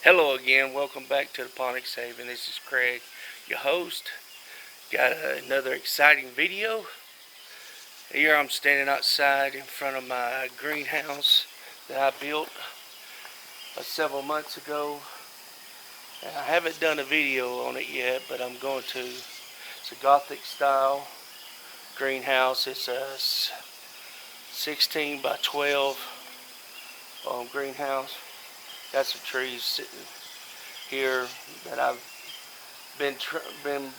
Hello again, welcome back to the Ponics Haven. This is Craig, your host. Got another exciting video. Here I'm standing outside in front of my greenhouse that I built several months ago. I haven't done a video on it yet, but I'm going to. It's a Gothic style greenhouse. It's a 16 by 12 greenhouse. Got some trees sitting here that I've been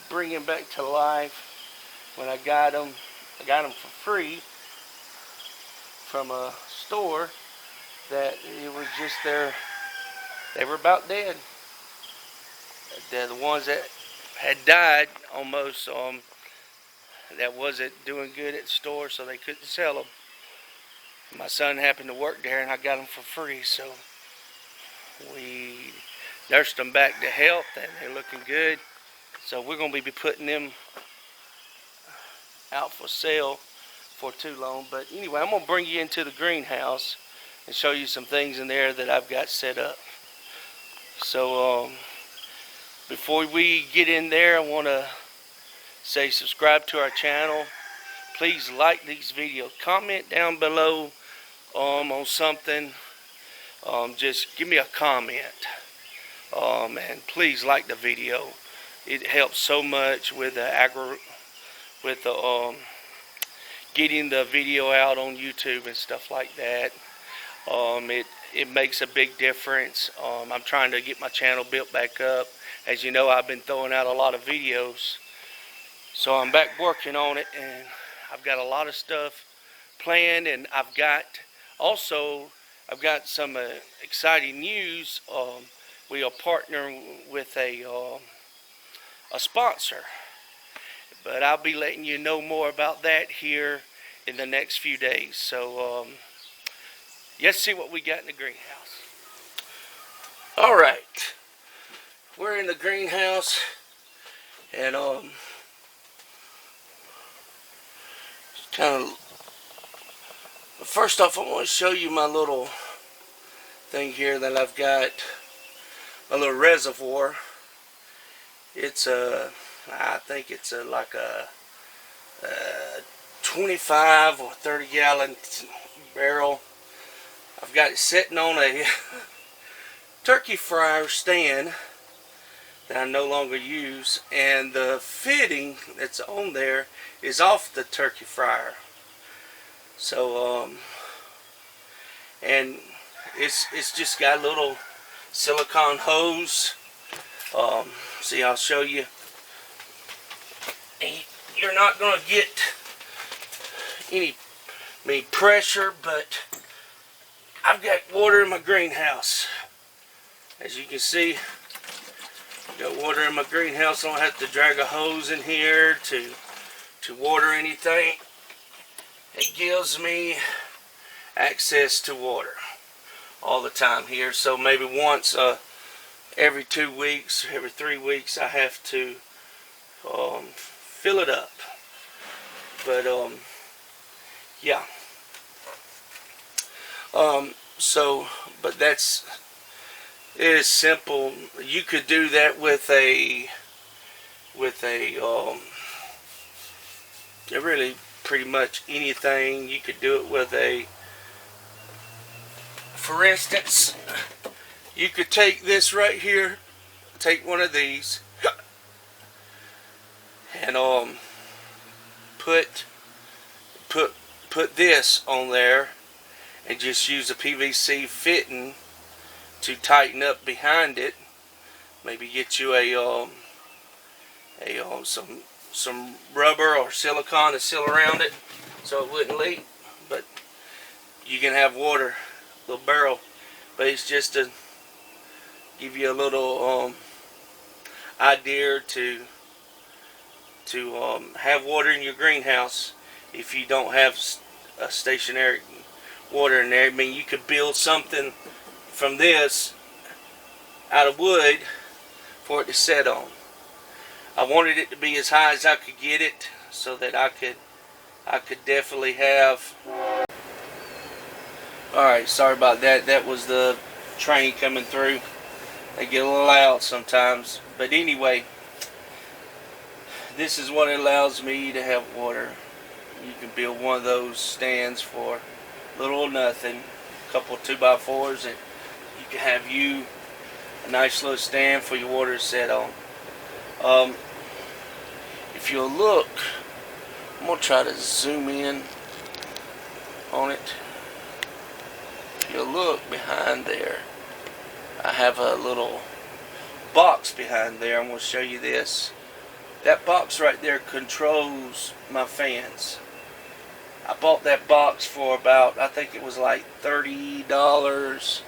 bringing back to life. When I got them for free from a store that it was just they were about dead. They're the ones that had died almost, that wasn't doing good at the store, so they couldn't sell them. My son happened to work there and I got them for free, so we nursed them back to health and they're looking good. So we're going to be putting them out for sale for too long. But anyway, I'm going to bring you into the greenhouse and show you some things in there that I've got set up. So before we get in there, I want to say subscribe to our channel. Please like these videos. Comment down below on something. Just give me a comment, and please like the video. It helps so much with the getting the video out on YouTube and stuff like that. It makes a big difference. I'm trying to get my channel built back up. As you know, I've been throwing out a lot of videos, so I'm back working on it, and I've got a lot of stuff planned, and I've got some exciting news. We are partnering with a sponsor, but I'll be letting you know more about that here in the next few days. So let's see what we got in the greenhouse. All right, we're in the greenhouse, and first off, I want to show you my little thing here that I've got, a little reservoir. It's I think it's like a 25 or 30 gallon barrel. I've got it sitting on a turkey fryer stand that I no longer use, and the fitting that's on there is off the turkey fryer. So and it's just got a little silicone hose. See, I'll show you. You're not gonna get any pressure, but I've got water in my greenhouse. As you can see, I've got water in my greenhouse. I don't have to drag a hose in here to water anything. It gives me access to water all the time here. So maybe once every 2 weeks, every 3 weeks, I have to fill it up. But yeah. But it is simple. You could do that with really pretty much anything. You could do it with for instance, you could take this right here, take one of these, and put this on there, and just use a PVC fitting to tighten up behind it. Maybe get you some rubber or silicone to seal around it so it wouldn't leak. But you can have water, little barrel, but it's just to give you a little idea to have water in your greenhouse. If you don't have a stationary water in there, I mean, you could build something from this out of wood for it to set on. I wanted it to be as high as I could get it, so that I could definitely have. Alright, sorry about that. That was the train coming through. They get a little loud sometimes. But anyway, this is what it allows me to have water. You can build one of those stands for little or nothing. A couple 2x4s, and you can have a nice little stand for your water to set on. If you'll look, I'm going to try to zoom in on it. If you'll look behind there, I have a little box behind there. I'm going to show you this. That box right there controls my fans. I bought that box for about, I think it was like $30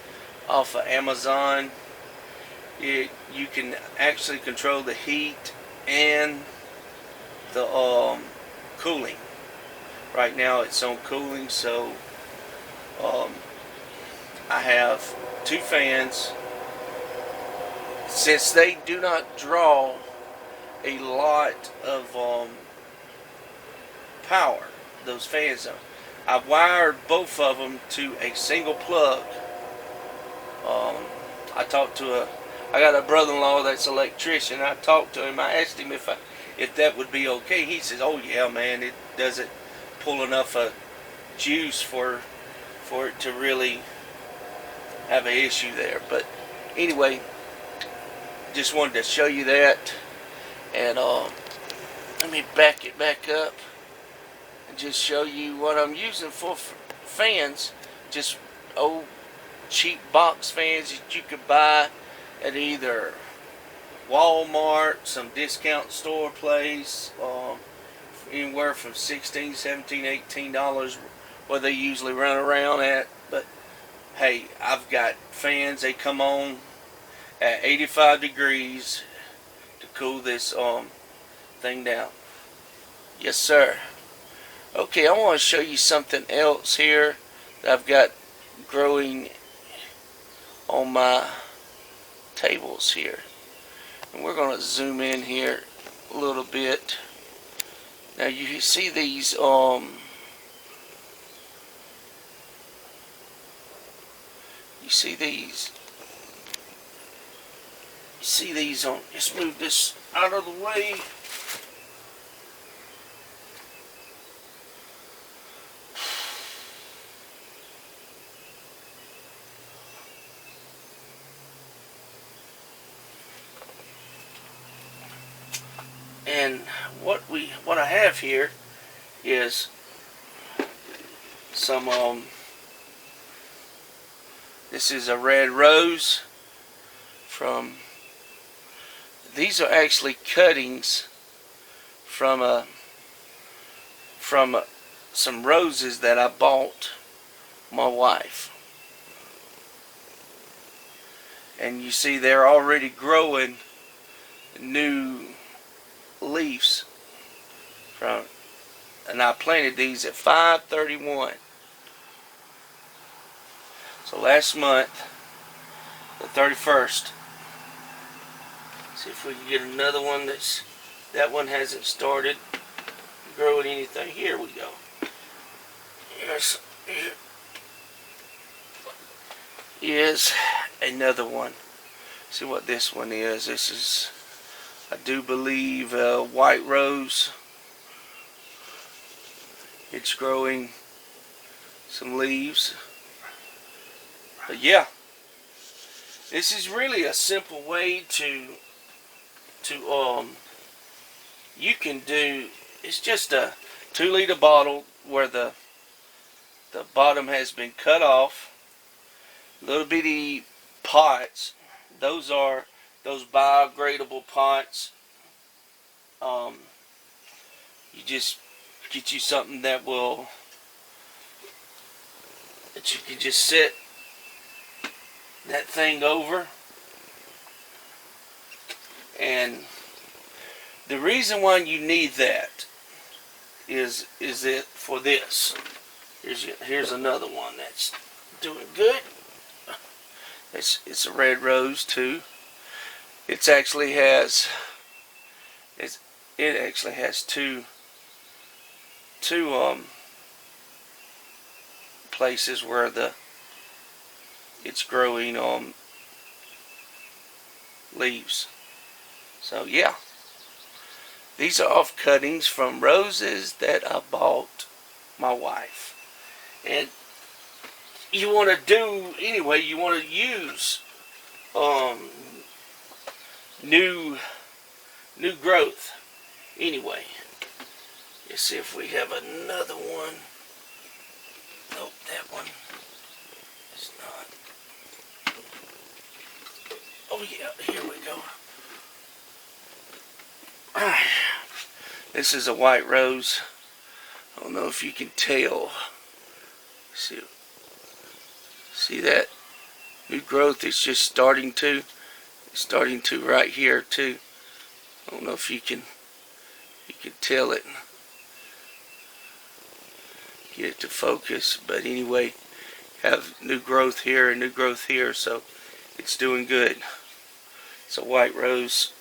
off of Amazon. You can actually control the heat and the cooling. Right now it's on cooling, so I have 2 fans. Since they do not draw a lot of power, those fans, I wired both of them to a single plug. I got a brother-in-law that's an electrician. I talked to him. I asked him if that would be okay. He says, "Oh yeah, man, it doesn't pull enough juice for it to really have an issue there." But anyway, just wanted to show you that, and let me back it back up and just show you what I'm using for fans. Just old cheap box fans that you could buy at either Walmart, some discount store place, anywhere from $16, $17, $18 where they usually run around at. But hey, I've got fans. They come on at 85 degrees to cool this thing down. Yes, sir. Okay, I want to show you something else here that I've got growing on my tables here. And we're going to zoom in here a little bit. Now you see these you see these on, just move this out of the way. And what I have here is some this is a red rose from, these are actually cuttings from some roses that I bought my wife. And you see they're already growing new leaves from, and I planted these at 5/31. So last month, the 31st. See if we can get another one that one hasn't started growing anything. Here we go. Here's another one. See what this one is. This is, I do believe, white rose. It's growing some leaves. But yeah, this is really a simple way to you can do, it's just a 2-liter bottle where the bottom has been cut off. Little bitty pots. Those are those biodegradable pots. You just get you something that you can just set that thing over. And the reason why you need that is it for this. Here's another one that's doing good. It's a red rose too. It actually has two places where it's growing leaves. So yeah, these are off cuttings from roses that I bought my wife. And you want to do anyway, you want to use um, new growth anyway. Let's see if we have another one. Nope, that one is not. Oh yeah, here we go. This is a white rose. I don't know if you can tell. See that? New growth is just starting to. It's starting to right here too. I don't know if you can tell it. Get it to focus, but anyway, have new growth here and new growth here, so it's doing good. It's a white rose.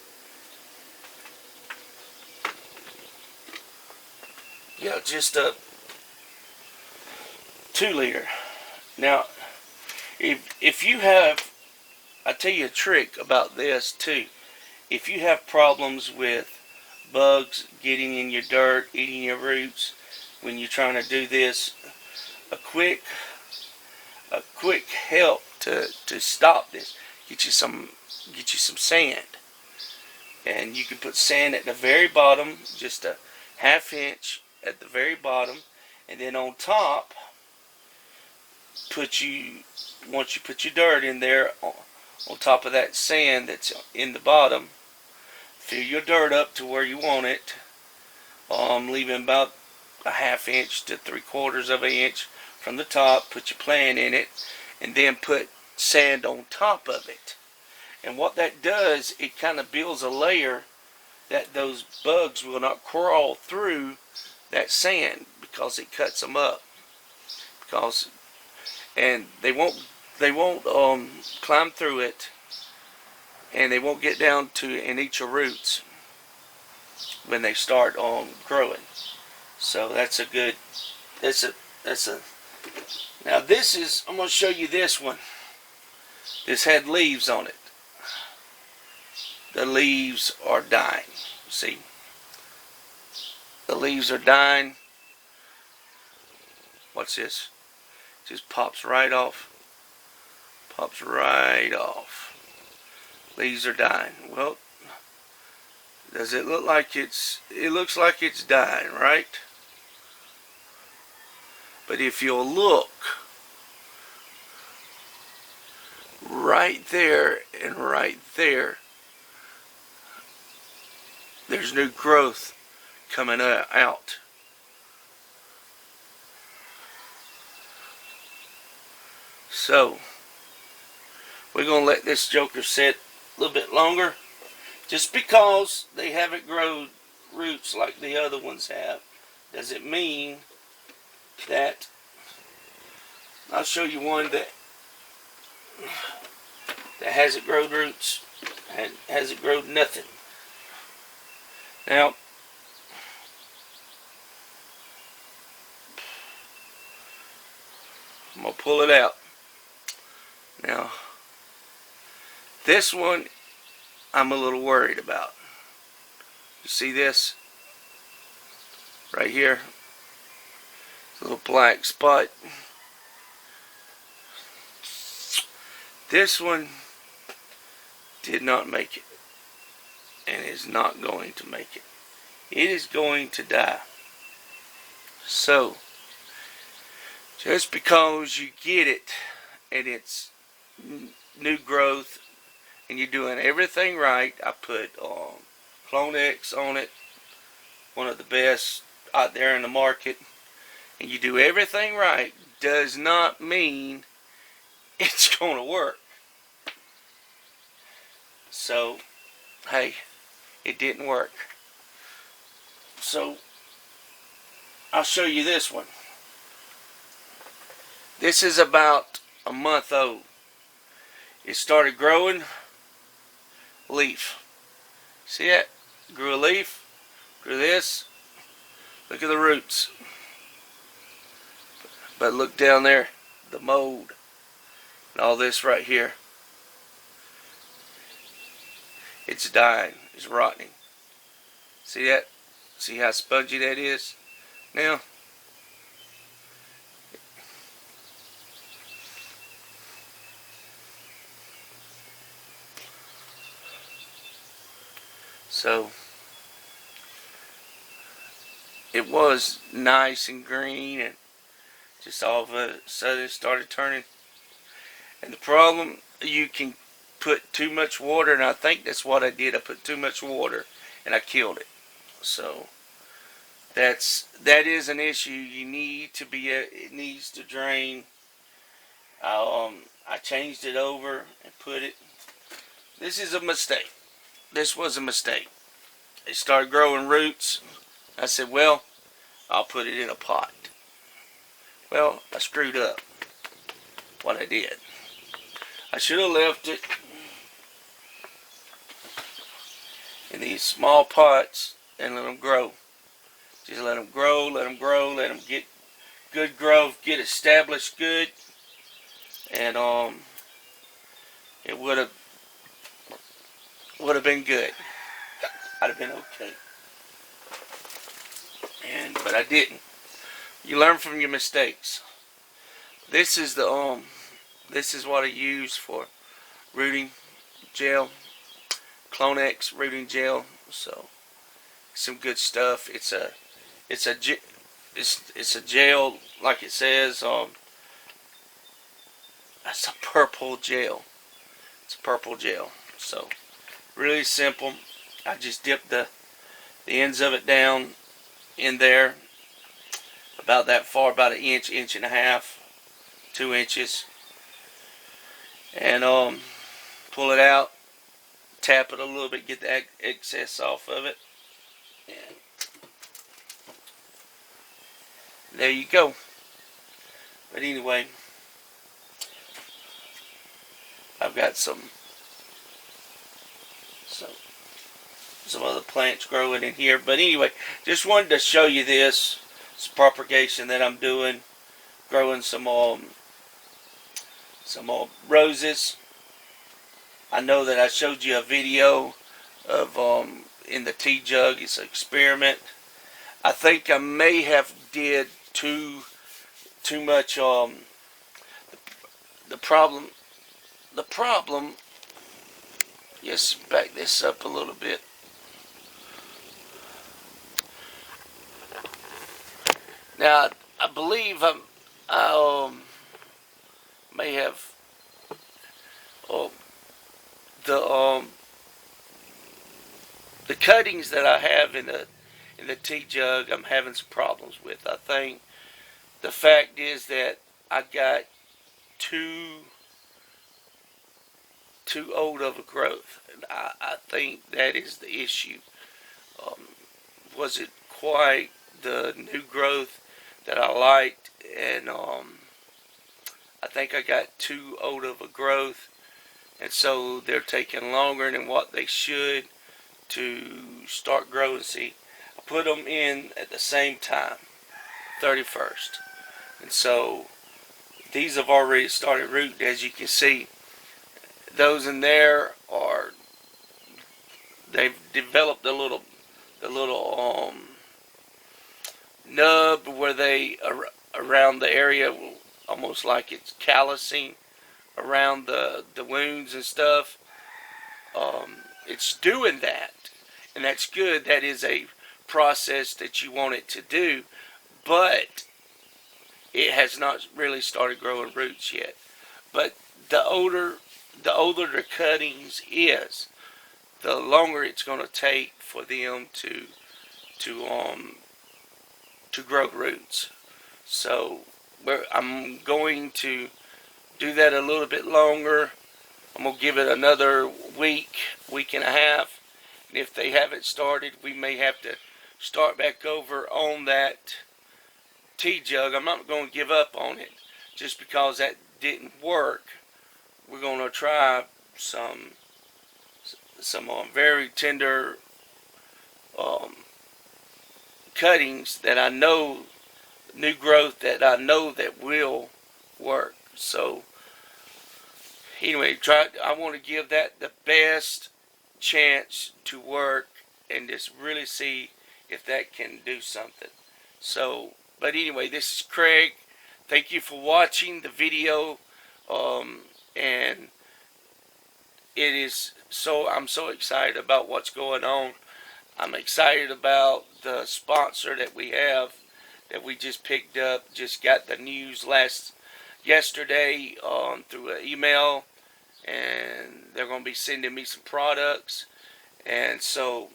Yeah, just a 2-liter. Now, if you have, I tell you a trick about this too. If you have problems with bugs getting in your dirt, eating your roots, when you're trying to do this, a quick help to stop this. Get you some sand, and you can put sand at the very bottom, just a 1/2 inch at the very bottom, and then on top, once you put your dirt in there on top of that sand that's in the bottom, fill your dirt up to where you want it, leaving about a 1/2 inch to 3/4 of an inch from the top. Put your plant in it, and then put sand on top of it. And what that does, it kind of builds a layer that those bugs will not crawl through that sand, because it cuts them up. And they won't climb through it, and they won't get down to and eat your roots when they start growing. So that's a good. Now this is. I'm going to show you this one. This had leaves on it. The leaves are dying. See, the leaves are dying. Watch this. Just pops right off. Pops right off. Leaves are dying. Well, does it look like it looks like it's dying, right? But if you'll look right there and right there, there's new growth coming out. So we're going to let this joker sit a little bit longer. Just because they haven't grown roots like the other ones have, doesn't mean that. I'll show you one that hasn't grown roots and hasn't grown nothing. Now, I'm going to pull it out. Now, this one I'm a little worried about. You see this? Right here? Little black spot. This one did not make it, and is not going to make it. It is going to die. So, just because you get it and it's new growth and you're doing everything right, I put Clonex on it, one of the best out there in the market, and you do everything right, does not mean it's going to work. So, hey, it didn't work. So, I'll show you this one. This is about a month old. It started growing leaf. See that? Grew a leaf, grew this. Look at the roots. But look down there, the mold, and all this right here. It's dying. It's rotting. See that? See how spongy that is? Now, so it was nice and green, and just all of a sudden it started turning. And the problem, you can put too much water, and I think that's what I did. I put too much water and I killed it. So that is an issue. You need to be it needs to drain. I changed it over and put it. This is a mistake. This was a mistake. It started growing roots. I said, well, I'll put it in a pot. Well, I screwed up what I did. I should have left it in these small pots and let them grow. Just let them grow, let them grow, let them get good growth, get established good, and it would have been good. I'd have been okay. But I didn't. You learn from your mistakes. This is this is what I use for rooting gel, Clonex rooting gel. So some good stuff. It's a gel, like it says. That's a purple gel. It's a purple gel. So really simple. I just dip the ends of it down in there about that far, about an inch, inch and a half, 2 inches, and pull it out, tap it a little bit, get the excess off of it, and there you go. But anyway, I've got some other plants growing in here. But anyway, just wanted to show you this propagation that I'm doing, growing some roses. I know that I showed you a video of in the tea jug. It's an experiment. I think I may have did too much. The problem. Just back this up a little bit. Now, I believe I may have the cuttings that I have in the tea jug. I'm having some problems with. I think the fact is that I got too old of a growth, and I think that is the issue. Was it quite the new growth that I liked? And I think I got too old of a growth, and so they're taking longer than what they should to start growing. See, I put them in at the same time, 31st, and so these have already started rooting. As you can see, those in there they've developed the little nub where they around the area, almost like it's callousing around the wounds and stuff. It's doing that, and that's good. That is a process that you want it to do, but it has not really started growing roots yet. But the older the cuttings is, the longer it's going to take for them to grow roots. So I'm going to do that a little bit longer. I'm going to give it another week and a half. And if they haven't started, we may have to start back over on that tea jug. I'm not going to give up on it just because that didn't work. We're going to try some very tender cuttings that I know, new growth that I know that will work. So anyway, I want to give that the best chance to work and just really see if that can do something. So, but anyway, this is Craig. Thank you for watching the video. And I'm so excited about what's going on. I'm excited about the sponsor that we have that we just picked up. Just got the news yesterday through an email, and they're going to be sending me some products, and so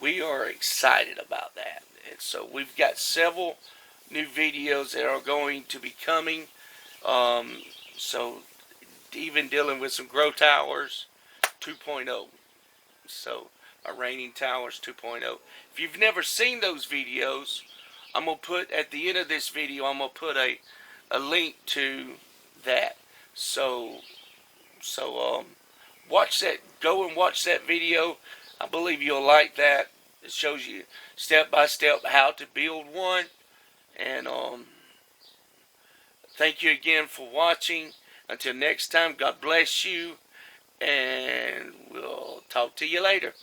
we are excited about that. And so we've got several new videos that are going to be coming. So even dealing with some grow towers 2.0. So raining towers 2.0. If you've never seen those videos, I'm going to put at the end of this video, I'm going to put a link to that. So watch that. Go and watch that video. I believe you'll like that. It shows you step by step how to build one. And thank you again for watching. Until next time, God bless you, and we'll talk to you later.